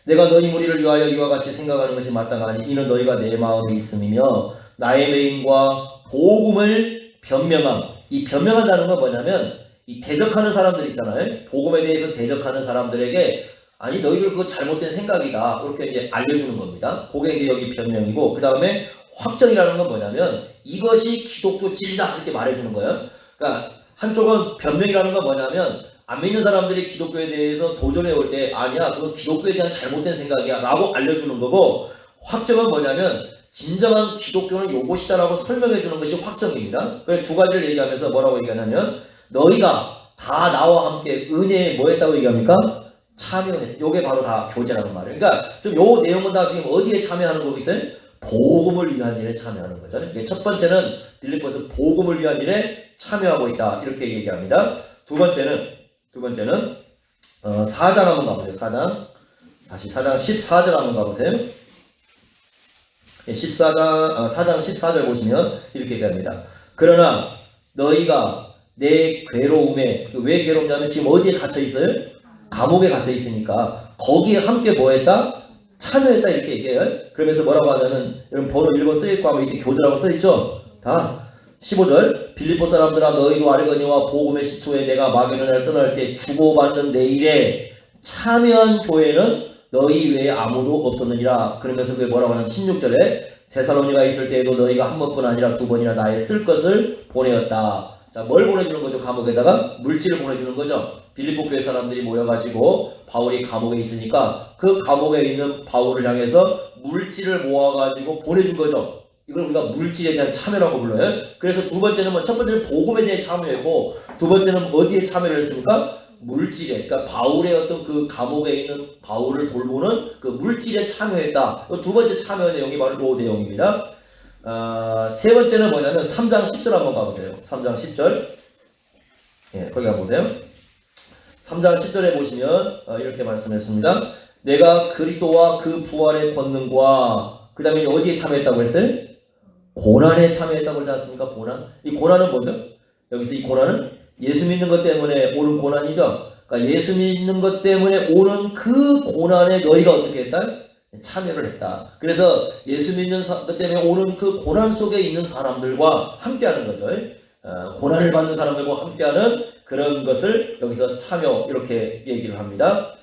내가 너희 무리를 위하여 이와 같이 생각하는 것이 마땅하니 이는 너희가 내 마음에 있음이며 나의 메인과 복음을 변명함. 이 변명한다는 건 뭐냐면 이 대적하는 사람들 있잖아요. 복음에 대해서 대적하는 사람들에게 아니 너희들 그거 잘못된 생각이다. 이렇게 이제 알려주는 겁니다. 그게 이제 여기 변명이고 그 다음에 확정이라는 건 뭐냐면 이것이 기독교 진리다 이렇게 말해주는 거예요. 그러니까 한쪽은 변명이라는 건 뭐냐면 안 믿는 사람들이 기독교에 대해서 도전해 올 때 아니야 그건 기독교에 대한 잘못된 생각이야 라고 알려주는 거고 확정은 뭐냐면 진정한 기독교는 요것이다 라고 설명해 주는 것이 확정입니다. 그래서 두 가지를 얘기하면서 뭐라고 얘기하냐면 너희가 다 나와 함께 은혜에 뭐 했다고 얘기합니까? 참여해. 요게 바로 다 교제라는 말이에요. 그러니까 좀 요 내용은 다 지금 어디에 참여하는 거고 있어요? 복음을 위한 일에 참여하는 거죠. 첫 번째는 빌립보서 복음을 위한 일에 참여하고 있다. 이렇게 얘기합니다. 두 번째는 4장 한번 가보세요. 4장 14절 한번 가보세요. 4장 14절 보시면 이렇게 얘기합니다. 그러나 너희가 내 괴로움에 왜 괴롭냐면 지금 어디에 갇혀 있어요? 감옥에 갇혀 있으니까 거기에 함께 뭐 했다? 참여했다 이렇게 얘기해요. 그러면서 뭐라고 하냐면 여러분 번호 1번 써있고 하면 이렇게 교제라고 써있죠? 다 15절 빌립보 사람들아 너희도 알거니와 복음의 시초에 내가 마게도냐를 떠날 때 주고받는 내 일에 참여한 교회는 너희 외에 아무도 없었느니라. 그러면서 그게 뭐라고 하냐면 16절에 데살로니가 있을 때에도 너희가 한 번뿐 아니라 두 번이나 나의 쓸 것을 보내었다. 자, 뭘 보내주는 거죠? 감옥에다가 물질을 보내주는 거죠. 빌립보 교회 사람들이 모여가지고 바울이 감옥에 있으니까 그 감옥에 있는 바울을 향해서 물질을 모아가지고 보내준 거죠. 이걸 우리가 물질에 대한 참여라고 불러요. 그래서 두 번째는 첫 번째는 복음에 대한 참여였고 두 번째는 어디에 참여를 했습니까? 물질에, 그러니까 바울의 어떤 그 감옥에 있는 바울을 돌보는 그 물질에 참여했다. 두 번째 참여 내용이 바로 이 내용입니다. 세 번째는 뭐냐면 3장 10절 한번 가보세요. 3장 10절. 예, 거기 가보세요. 3장 10절에 보시면 이렇게 말씀했습니다. 내가 그리스도와 그 부활의 권능과 그 다음에 어디에 참여했다고 했어요? 고난에 참여했다고 그러지 않습니까? 고난. 이 고난은 뭐죠? 여기서 이 고난은 예수 믿는 것 때문에 오는 고난이죠. 그러니까 예수 믿는 것 때문에 오는 그 고난에 너희가 어떻게 했다? 참여를 했다. 그래서 예수 믿는 것 때문에 오는 그 고난 속에 있는 사람들과 함께하는 거죠. 고난을 받는 사람들과 함께하는 그런 것을 여기서 참여 이렇게 얘기를 합니다.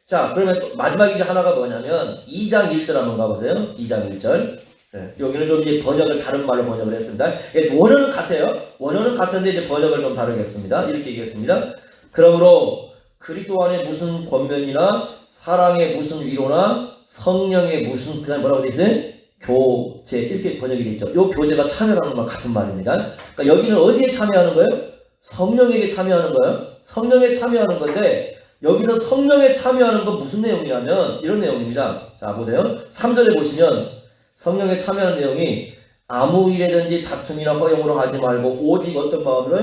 자, 그러면 또 마지막 이제 하나가 뭐냐면 2장 1절 한번 가보세요. 2장 1절. 여기는 좀 이제 번역을 다른 말로 번역을 했습니다. 원어는 같아요. 원어는 같은데 이제 번역을 좀 다르겠습니다. 이렇게 얘기했습니다. 그러므로 그리스도 안에 무슨 권면이나 사랑의 무슨 위로나 성령의 무슨 그다음 뭐라고 돼 있어요? 교제 이렇게 번역이 돼 있죠. 이 교제가 참여라는 말 같은 말입니다. 그러니까 여기는 어디에 참여하는 거예요? 성령에게 참여하는 거예요. 성령에 참여하는 건데 여기서 성령에 참여하는 건 무슨 내용이냐면 이런 내용입니다. 자 보세요. 3절에 보시면 성령에 참여하는 내용이 아무 일에든지 다툼이나 허용으로 하지 말고 오직 어떤 마음으로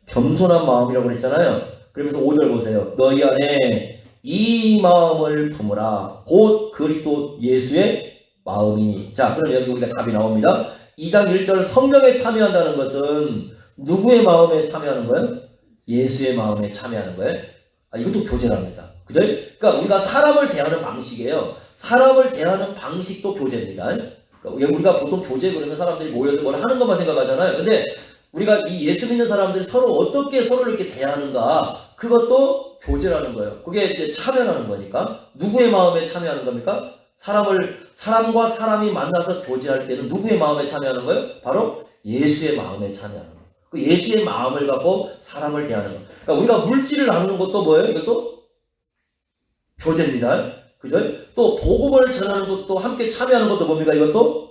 겸손한 마음이라고 그랬잖아요. 그러면서 5절 보세요. 너희 안에 이 마음을 품으라. 곧 그리스도 예수의 마음이니. 자 그럼 여기 우리가 답이 나옵니다. 2장 1절 성령에 참여한다는 것은 누구의 마음에 참여하는 거예요? 예수의 마음에 참여하는 거예요. 이것도 교제랍니다. 그죠? 그러니까 우리가 사람을 대하는 방식이에요. 사람을 대하는 방식도 교제입니다. 그러니까 우리가 보통 교제 그러면 사람들이 모여서 뭘 하는 것만 생각하잖아요. 근데 우리가 이 예수 믿는 사람들이 서로 어떻게 서로를 이렇게 대하는가 그것도 교제라는 거예요. 그게 이제 참여라는 거니까 누구의 마음에 참여하는 겁니까? 사람과 사람이 만나서 교제할 때는 누구의 마음에 참여하는 거예요? 바로 예수의 마음에 참여하는 거예요. 그 예수의 마음을 갖고 사람을 대하는 거예요. 그러니까 우리가 물질을 나누는 것도 뭐예요? 이것도 교제입니다. 그죠? 또 복음을 전하는 것도 함께 참여하는 것도 뭡니까? 이것도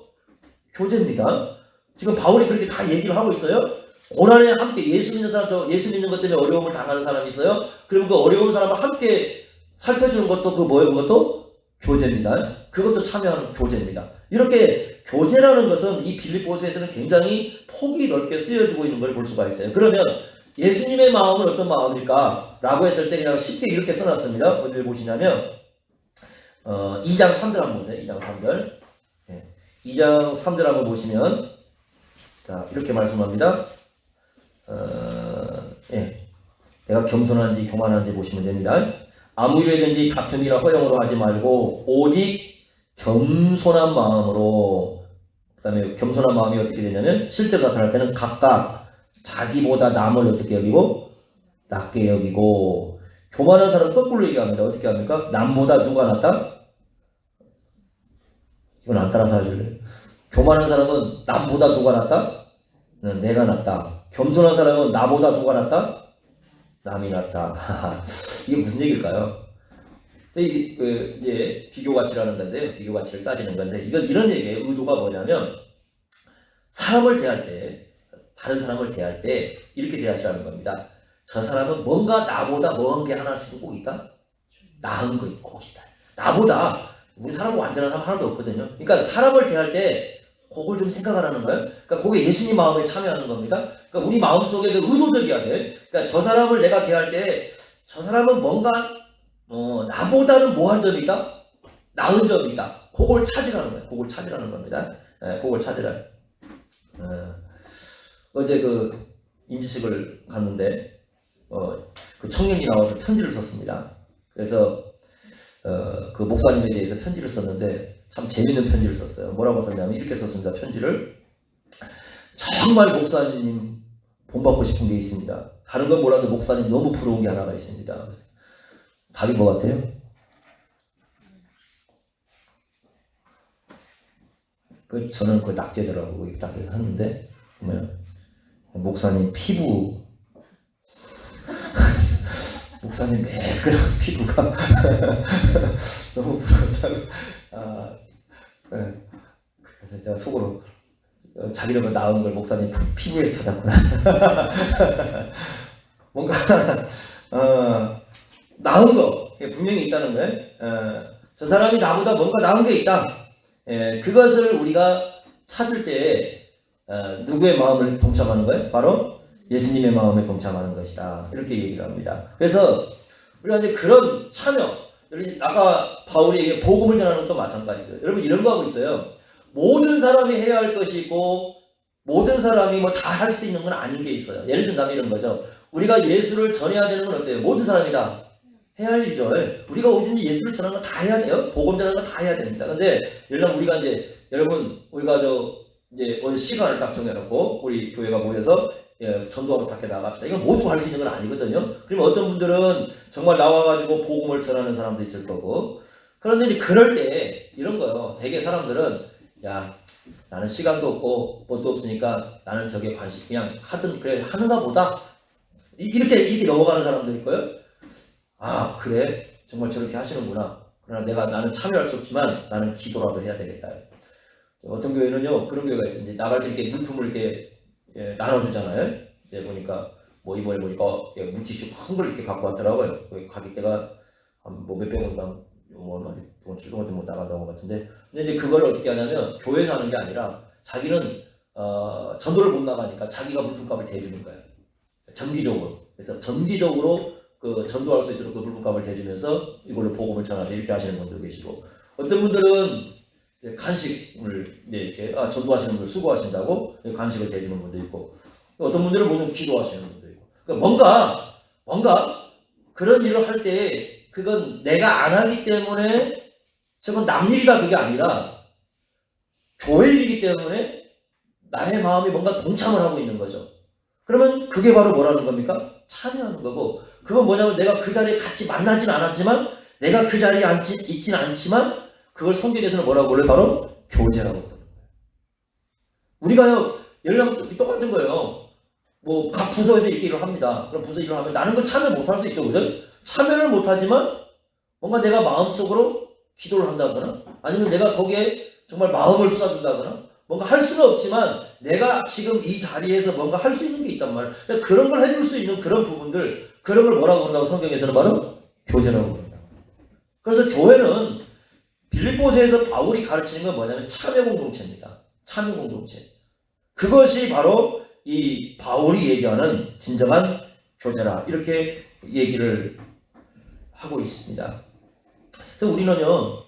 교제입니다. 지금 바울이 그렇게 다 얘기를 하고 있어요. 고난에 함께 예수 믿는 사람, 예수 믿는 것 때문에 어려움을 당하는 사람이 있어요. 그리고 그 어려운 사람을 함께 살펴주는 것도 그 뭐예요? 그것도 교제입니다. 그것도 참여하는 교제입니다. 이렇게 교제라는 것은 이 빌립보서에서는 굉장히 폭이 넓게 쓰여지고 있는 걸 볼 수가 있어요. 그러면 예수님의 마음은 어떤 마음일까? 라고 했을 때 그냥 쉽게 이렇게 써놨습니다. 어디를 보시냐면 2장 3절 한번 보세요. 2장 3절. 2장 3절 한번 보시면 자 이렇게 말씀합니다. 내가 겸손한지 교만한지 보시면 됩니다. 아무 일에든지 다툼이나 허용으로 하지 말고 오직 겸손한 마음으로 그 다음에 겸손한 마음이 어떻게 되냐면 실제로 나타날 때는 각각 자기보다 남을 어떻게 여기고 낮게 여기고 교만한 사람은 거꾸로 얘기합니다. 어떻게 합니까? 남보다 누가 낫다? 이건 안 따라서 하실래요? 교만한 사람은 남보다 누가 낫다? 내가 낫다. 겸손한 사람은 나보다 누가 낫다? 남이 낫다. 이게 무슨 얘기일까요? 이제 비교 가치라는 건데요. 비교 가치를 따지는 건데 이건 이런 얘기예요. 의도가 뭐냐면 사람을 대할 때 다른 사람을 대할 때 이렇게 대하시라는 겁니다. 저 사람은 뭔가 나보다 먼 게 하나씩은 꼭 있다? 나은 거 꼭 있다. 나보다 우리 사람은 완전한 사람 하나도 없거든요. 그러니까 사람을 대할 때 그걸 좀 생각하라는 거예요. 그러니까 그게 예수님 마음에 참여하는 겁니다. 그러니까 우리 마음속에 의도적이어야 돼. 그러니까 저 사람을 내가 대할 때 저 사람은 뭔가 나보다는 뭐한 점이 있다? 나은 점이 있다. 그걸 찾으라는 거예요. 그걸 찾으라는 겁니다. 그걸 찾으라. 어제 그 임시식을 갔는데 그 청년이 나와서 편지를 썼습니다. 그래서 그 목사님에 대해서 편지를 썼는데 참 재밌는 편지를 썼어요. 뭐라고 썼냐면 이렇게 썼습니다. 편지를 정말 목사님 본받고 싶은 게 있습니다. 다른 건 몰라도 목사님 너무 부러운 게 하나가 있습니다. 답이 뭐 같아요? 저는 그 낙제더라고 낙제를 하는데 목사님 피부 목사님 매끈한 피부가 너무 부럽다고. 네. 그래서 제가 속으로 자기를 나은 걸 목사님 피부에서 찾았구나. 뭔가 나은 거 분명히 있다는 거예요. 저 사람이 나보다 뭔가 나은 게 있다. 그것을 우리가 찾을 때 누구의 마음을 동참하는 거예요? 바로 예수님의 마음에 동참하는 것이다. 이렇게 얘기를 합니다. 그래서 우리가 이제 그런 참여, 아까 바울이 복음을 전하는 것도 마찬가지죠. 여러분 이런 거 하고 있어요. 모든 사람이 해야 할 것이 있고 모든 사람이 뭐 다 할 수 있는 건 아닌 게 있어요. 예를 든다면 이런 거죠. 우리가 예수를 전해야 되는 건 어때요? 모든 사람이 다 해야 할 일이죠. 우리가 어딘지 예수를 전하는 거 다 해야 돼요. 복음 전하는 거 다 해야 됩니다. 근데 예를 들면 우리가 이제 여러분 우리가 이제 오늘 시간을 딱 정해놓고 우리 교회가 모여서 전도하러 밖에 나갑시다. 이거 모두 할 수 있는 건 아니거든요. 그러면 어떤 분들은 정말 나와가지고 복음을 전하는 사람도 있을 거고. 그런데 이제 그럴 때 이런 거요. 대개 사람들은 야 나는 시간도 없고 뭣도 없으니까 나는 저게 관심 그냥 하든 그래 하는가 보다 이렇게 넘어가는 사람들 있고요. 아 그래 정말 저렇게 하시는구나. 그러나 나는 참여할 수 없지만 나는 기도라도 해야 되겠다. 어떤 교회는요 그런 교회가 있어요. 이제 나갈 때 이렇게 물품을 이렇게 나눠주잖아요. 이제 보니까 뭐 이번에 보니까 물티슈 큰 걸 이렇게 갖고 왔더라고요. 가격대가 한 뭐 몇백 원당 돈 출동한테 못 나간다고 같은데. 근데 이제 그걸 어떻게 하냐면 교회에서 하는 게 아니라 자기는 전도를 못 나가니까 자기가 물품값을 대주는 거예요. 정기적으로. 그래서 정기적으로 그 전도할 수 있도록 그 물품값을 대주면서 이걸로 복음을 전하자 이렇게 하시는 분도 계시고, 어떤 분들은 간식을 이렇게 전도하시는 분들 수고하신다고 간식을 대주는 분도 있고, 어떤 분들은 모든 기도하시는 분도 있고. 그러니까 뭔가 그런 일을 할 때 그건 내가 안 하기 때문에 저건 남 일이다 그게 아니라 교회 일이기 때문에 나의 마음이 뭔가 동참을 하고 있는 거죠. 그러면 그게 바로 뭐라는 겁니까? 참여하는 거고, 그건 뭐냐면 내가 그 자리에 같이 만나진 않았지만 내가 그 자리에 있진 않지만 그걸 성경에서는 뭐라고 불러요? 바로 교제라고 부르는 거예요. 우리가요 예를 들면 똑같은 거예요. 뭐 각 부서에서 이렇게 일을 합니다. 그럼 부서 일을 하면 나는 그 참여 못할 수 있죠, 그죠? 참여를 못하지만 뭔가 내가 마음속으로 기도를 한다거나 아니면 내가 거기에 정말 마음을 쏟아준다거나 뭔가 할 수는 없지만 내가 지금 이 자리에서 뭔가 할 수 있는 게 있단 말이에요. 그러니까 그런 걸 해줄 수 있는 그런 부분들, 그런 걸 뭐라고 그런다고 성경에서는 바로 교제라고 그런다. 그래서 교회는 빌립보서에서 바울이 가르치는 건 뭐냐면 참여 공동체입니다. 참여 공동체. 그것이 바로 이 바울이 얘기하는 진정한 교제라, 이렇게 얘기를 하고 있습니다. 그래서 우리는요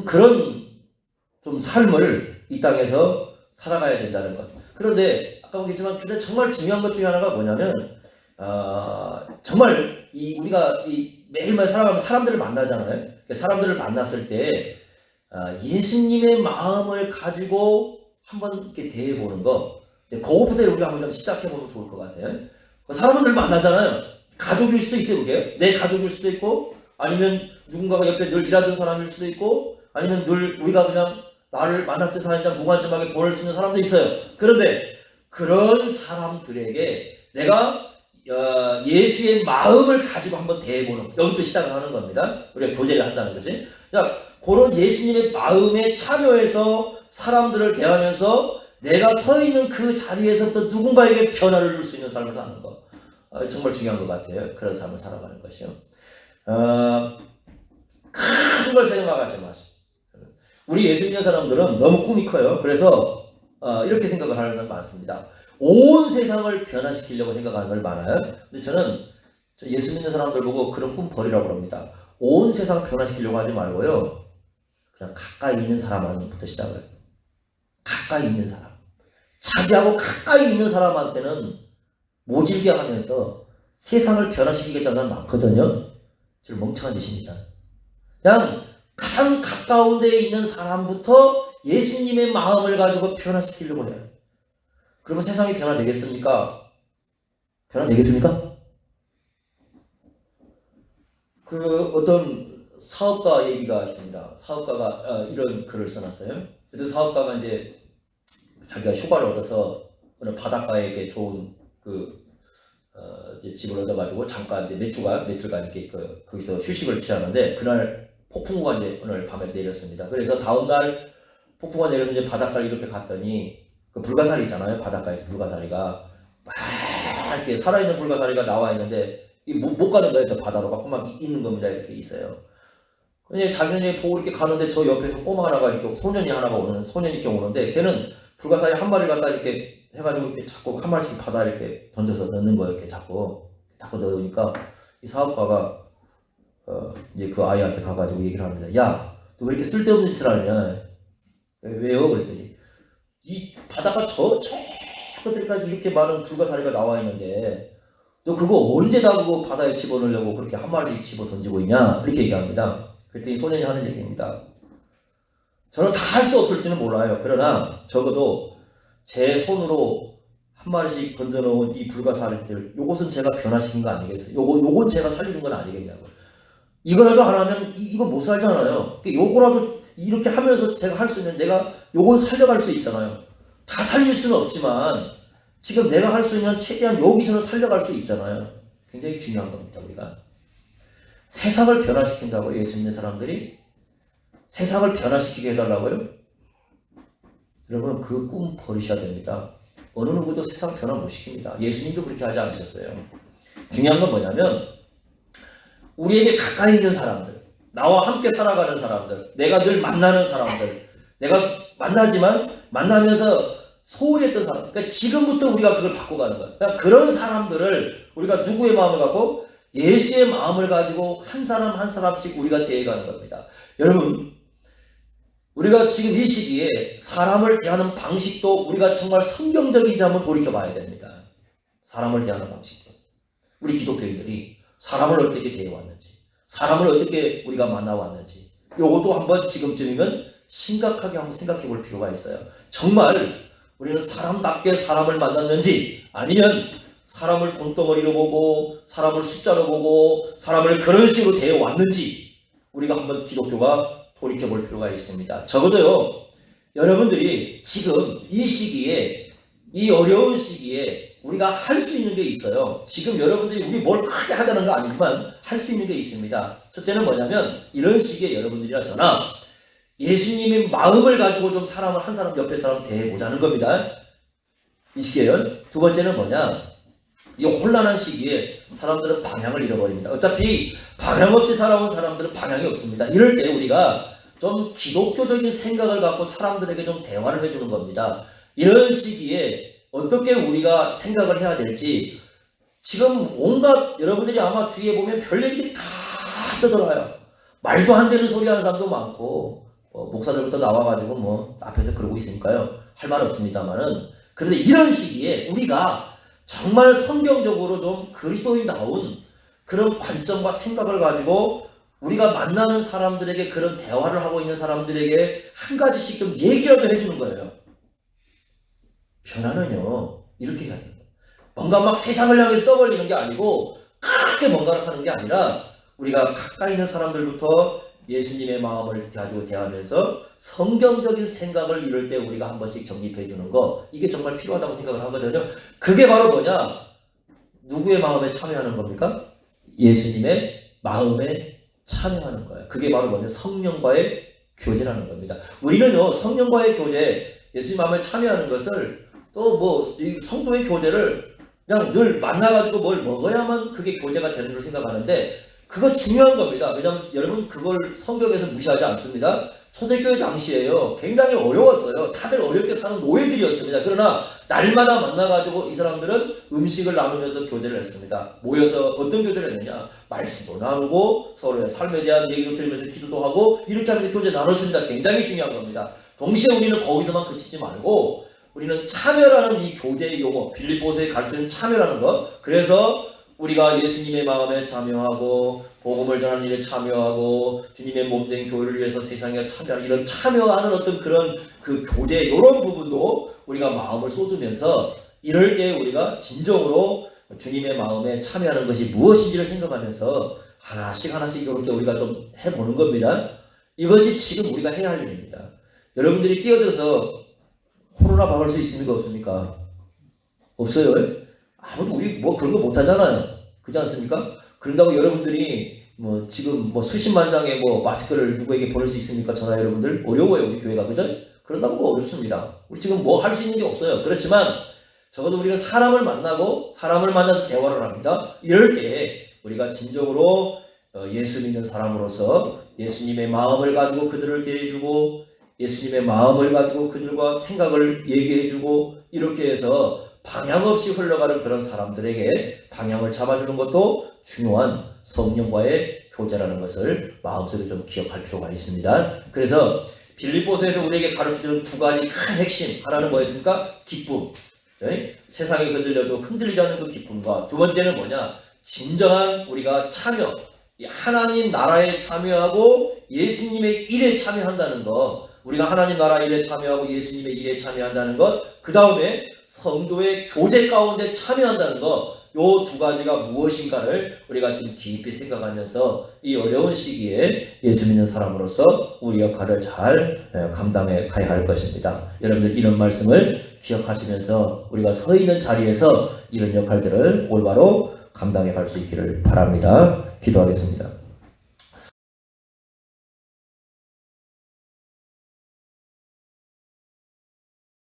그런 좀 삶을 이 땅에서 살아가야 된다는 것. 그런데 아까 보겠지만 정말 중요한 것 중에 하나가 뭐냐면 정말 우리가 매일매일 살아가면 사람들을 만나잖아요. 사람들을 만났을 때 예수님의 마음을 가지고 한번 이렇게 대해보는 거, 그거부터 우리가 한번 시작해보면 좋을 것 같아요. 사람들 만나잖아요. 가족일 수도 있어요. 그게 내 가족일 수도 있고, 아니면 누군가가 옆에 늘 일하던 사람일 수도 있고, 아니면 늘 우리가 그냥 나를 만났던 사람이랑 무관심하게 보낼 수 있는 사람도 있어요. 그런데 그런 사람들에게 내가 예수의 마음을 가지고 한번 대해보는, 여기부터 시작을 하는 겁니다. 우리가 교제를 한다는 것이. 그러니까 그런 예수님의 마음에 참여해서 사람들을 대하면서 내가 서 있는 그 자리에서부터 누군가에게 변화를 줄 수 있는 삶을 사는 거, 정말 중요한 것 같아요. 그런 삶을 살아가는 것이요. 큰 걸 생각하지 마세요. 우리 예수 믿는 사람들은 너무 꿈이 커요. 그래서 이렇게 생각을 하는 사람 많습니다. 온 세상을 변화시키려고 생각하는 사람이 많아요. 근데 저는 예수 믿는 사람들 보고 그런 꿈 버리라고 합니다. 온 세상 변화시키려고 하지 말고요, 그냥 가까이 있는 사람부터 시작을 해요. 가까이 있는 사람, 자기하고 가까이 있는 사람한테는 모질게 하면서 세상을 변화시키겠다는 사람 많거든요. 저 멍청한 짓입니다. 그냥 가장 가까운 데에 있는 사람부터 예수님의 마음을 가지고 변화시키려고 해요. 그러면 세상이 변화되겠습니까? 변화되겠습니까? 그 어떤 사업가 얘기가 있습니다. 사업가가 이런 글을 써놨어요. 어떤 사업가가 이제 자기가 휴가를 얻어서 어느 바닷가에 이렇게 좋은 이제 집을 얻어가지고 잠깐 이제 며칠간 이렇게 거기서 휴식을 취하는데 그날 폭풍우가 이제 오늘 밤에 내렸습니다. 그래서 다음 날 폭풍우가 내려서 이제 바닷가를 이렇게 갔더니 그 불가사리 있잖아요. 바닷가에서 불가사리가 막 이렇게 살아있는 불가사리가 나와 있는데 못 가는 거예요. 저 바다로 막 있는 겁니다. 이렇게 있어요. 근데 자기네 보고 이렇게 가는데 저 옆에서 꼬마 하나가 이렇게 소년이 이렇게 오는데 걔는 불가사리 한 마리 갖다 이렇게 해가지고 이렇게 자꾸 한 마리씩 바다에 이렇게 던져서 넣는 거예요. 이렇게 자꾸 넣으니까 이 사업가가 이제 그 아이한테 가가지고 얘기를 합니다. 야, 너 왜 이렇게 쓸데없는 짓을 하냐? 왜요? 그랬더니 이 바다가 저 끝까지 이렇게 많은 불가사리가 나와 있는데 너 그거 언제 다 그거 바다에 집어넣으려고 그렇게 한 마리씩 집어 던지고 있냐? 이렇게 얘기합니다. 그랬더니 소년이 하는 얘기입니다. 저는 다 할 수 없을지는 몰라요. 그러나 적어도 제 손으로 한 마리씩 던져놓은 이 불가사리들, 요것은 제가 변화시킨 거 아니겠어요? 요건 제가 살려준 건 아니겠냐고. 이거라도 안 하면 이거 못 살잖아요. 요거라도 이렇게 하면서 제가 할 수 있는 내가 요건 살려갈 수 있잖아요. 다 살릴 수는 없지만 지금 내가 할 수 있는 최대한 여기서는 살려갈 수 있잖아요. 굉장히 중요한 겁니다. 우리가 세상을 변화시킨다고 예수 믿는 사람들이 세상을 변화시키게 해달라고요? 여러분 그 꿈 버리셔야 됩니다. 어느 누구도 세상 변화 못 시킵니다. 예수님도 그렇게 하지 않으셨어요. 중요한 건 뭐냐면 우리에게 가까이 있는 사람들, 나와 함께 살아가는 사람들, 내가 늘 만나는 사람들, 내가 만나면서 소홀히 했던 사람, 그러니까 지금부터 우리가 그걸 바꿔가는 거예요. 그러니까 그런 사람들을 우리가 누구의 마음을 갖고 예수의 마음을 가지고 한 사람 한 사람씩 우리가 대해가는 겁니다. 여러분 우리가 지금 이 시기에 사람을 대하는 방식도 우리가 정말 성경적인지 한번 돌이켜봐야 됩니다. 사람을 대하는 방식도 우리 기독교인들이 사람을 어떻게 대해왔는지, 사람을 어떻게 우리가 만나왔는지 이것도 한번 지금쯤이면 심각하게 한번 생각해 볼 필요가 있어요. 정말 우리는 사람답게 사람을 만났는지 아니면 사람을 돈덩어리로 보고 사람을 숫자로 보고 사람을 그런 식으로 대해왔는지 우리가 한번 기독교가 돌이켜볼 필요가 있습니다. 적어도요 여러분들이 지금 이 시기에 이 어려운 시기에 우리가 할 수 있는 게 있어요. 지금 여러분들이 우리 뭘 크게 하자는 거 아니지만 할 수 있는 게 있습니다. 첫째는 뭐냐면 이런 시기에 여러분들이나 저나 예수님의 마음을 가지고 좀 한 사람 옆에 사람 대해보자는 겁니다. 이 시기에요. 두 번째는 뭐냐, 이 혼란한 시기에 사람들은 방향을 잃어버립니다. 어차피 방향 없이 살아온 사람들은 방향이 없습니다. 이럴 때 우리가 좀 기독교적인 생각을 갖고 사람들에게 좀 대화를 해주는 겁니다. 이런 시기에 어떻게 우리가 생각을 해야 될지 지금 온갖 여러분들이 아마 주위에 보면 별 얘기들이 다 떠들어요. 말도 안 되는 소리 하는 사람도 많고 목사들부터 나와가지고 뭐 앞에서 그러고 있으니까요 할 말 없습니다만은, 그런데 이런 시기에 우리가 정말 성경적으로 좀 그리스도인다운 그런 관점과 생각을 가지고 우리가 만나는 사람들에게, 그런 대화를 하고 있는 사람들에게 한 가지씩 좀 얘기라도 해주는 거예요. 변화는요 이렇게 해야 됩니다. 뭔가 막 세상을 향해서 떠벌리는 게 아니고 크게 뭔가를 하는 게 아니라 우리가 가까이 있는 사람들부터 예수님의 마음을 가지고 대하면서 성경적인 생각을 이룰 때 우리가 한 번씩 정립해 주는 거, 이게 정말 필요하다고 생각을 하거든요. 그게 바로 뭐냐, 누구의 마음에 참여하는 겁니까? 예수님의 마음에 참여하는 거예요. 그게 바로 뭐냐, 성령과의 교제라는 겁니다. 우리는요 성령과의 교제, 예수님 마음에 참여하는 것을 또 뭐 성도의 교제를 그냥 늘 만나가지고 뭘 먹어야만 그게 교제가 되는 걸 생각하는데 그거 중요한 겁니다. 왜냐하면 여러분 그걸 성경에서 무시하지 않습니다. 초대교회 당시에요 굉장히 어려웠어요. 다들 어렵게 사는 노예들이었습니다. 그러나 날마다 만나가지고 이 사람들은 음식을 나누면서 교제를 했습니다. 모여서 어떤 교제를 했느냐, 말씀도 나누고 서로의 삶에 대한 얘기도 들으면서 기도도 하고 이렇게 하면서 교제 나눴습니다. 굉장히 중요한 겁니다. 동시에 우리는 거기서만 그치지 말고 우리는 참여라는 이 교제의 용어, 빌립보서에 가르치는 참여라는 것, 그래서 우리가 예수님의 마음에 참여하고 복음을 전하는 일에 참여하고 주님의 몸된 교회를 위해서 세상에 참여하는 이런 참여하는 어떤 그런 그 교제 이런 부분도 우리가 마음을 쏟으면서 이럴 때 우리가 진정으로 주님의 마음에 참여하는 것이 무엇인지를 생각하면서 하나씩 이렇게 우리가 좀 해보는 겁니다. 이것이 지금 우리가 해야 할 일입니다. 여러분들이 뛰어들어서 코로나 막을 수 있습니까? 없습니까? 없어요. 아무도 우리 뭐 그런 거 못하잖아요. 그렇지 않습니까? 그런다고 여러분들이 뭐 지금 뭐 수십만 장의 뭐 마스크를 누구에게 보낼 수 있습니까? 저나 여러분들 어려워요. 우리 교회가. 그죠? 그런다고 뭐 어렵습니다. 우리 지금 뭐 할 수 있는 게 없어요. 그렇지만 적어도 우리는 사람을 만나고 사람을 만나서 대화를 합니다. 이럴 때 우리가 진정으로 예수 믿는 사람으로서 예수님의 마음을 가지고 그들을 대해주고 예수님의 마음을 가지고 그들과 생각을 얘기해주고 이렇게 해서 방향 없이 흘러가는 그런 사람들에게 방향을 잡아주는 것도 중요한 성령과의 교제라는 것을 마음속에 좀 기억할 필요가 있습니다. 그래서 빌립보서에서 우리에게 가르쳐주는 두 가지 큰 핵심, 하나는 뭐였습니까? 기쁨. 세상에 흔들려도 흔들리지 않는 그 기쁨과 두 번째는 뭐냐? 진정한 우리가 참여, 하나님 나라에 참여하고 예수님의 일에 참여한다는 것, 우리가 하나님 나라 일에 참여하고 예수님의 일에 참여한다는 것, 그 다음에 성도의 교제 가운데 참여한다는 것, 요 두 가지가 무엇인가를 우리가 좀 깊이 생각하면서 이 어려운 시기에 예수 믿는 사람으로서 우리 역할을 잘 감당해 가야 할 것입니다. 여러분들 이런 말씀을 기억하시면서 우리가 서 있는 자리에서 이런 역할들을 올바로 감당해 갈 수 있기를 바랍니다. 기도하겠습니다.